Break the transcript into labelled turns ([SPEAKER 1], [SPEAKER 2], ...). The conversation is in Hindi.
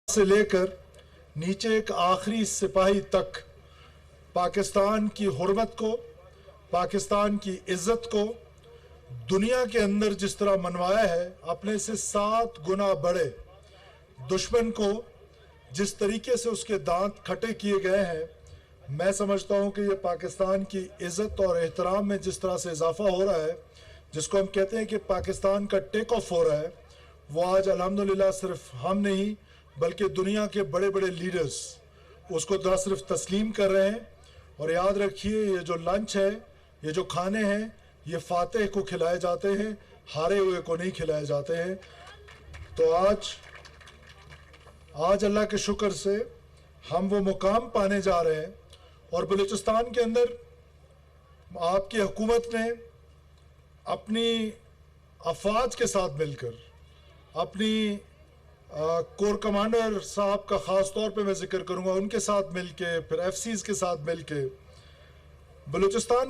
[SPEAKER 1] से लेकर नीचे एक आखिरी सिपाही तक पाकिस्तान की हुर्मत को, पाकिस्तान की इज्जत को दुनिया के अंदर जिस तरह मनवाया है, अपने से 7 गुना बड़े दुश्मन को जिस तरीके से उसके दांत खट्टे किए गए हैं, मैं समझता हूं कि ये पाकिस्तान की इज्जत और एहतराम में जिस तरह से इजाफा हो रहा है, जिसको हम कहते हैं कि पाकिस्तान का टेक ऑफ हो रहा है, वो आज अल्हम्दुलिल्लाह सिर्फ हम नहीं बल्कि दुनिया के बड़े बड़े लीडर्स उसको ना सिर्फ तस्लीम कर रहे हैं। और याद रखिए, ये जो लंच है, ये जो खाने हैं, ये फातेह को खिलाए जाते हैं, हारे हुए को नहीं खिलाए जाते हैं। तो आज अल्लाह के शुक्र से हम वो मुकाम पाने जा रहे हैं। और बलूचिस्तान के अंदर आपकी हुकूमत ने अपनी अफवाज के साथ मिलकर, अपनी कोर कमांडर साहब का ख़ास तौर पे मैं जिक्र करूंगा, उनके साथ मिलके, फिर एफसीज के साथ मिलके बलूचिस्तान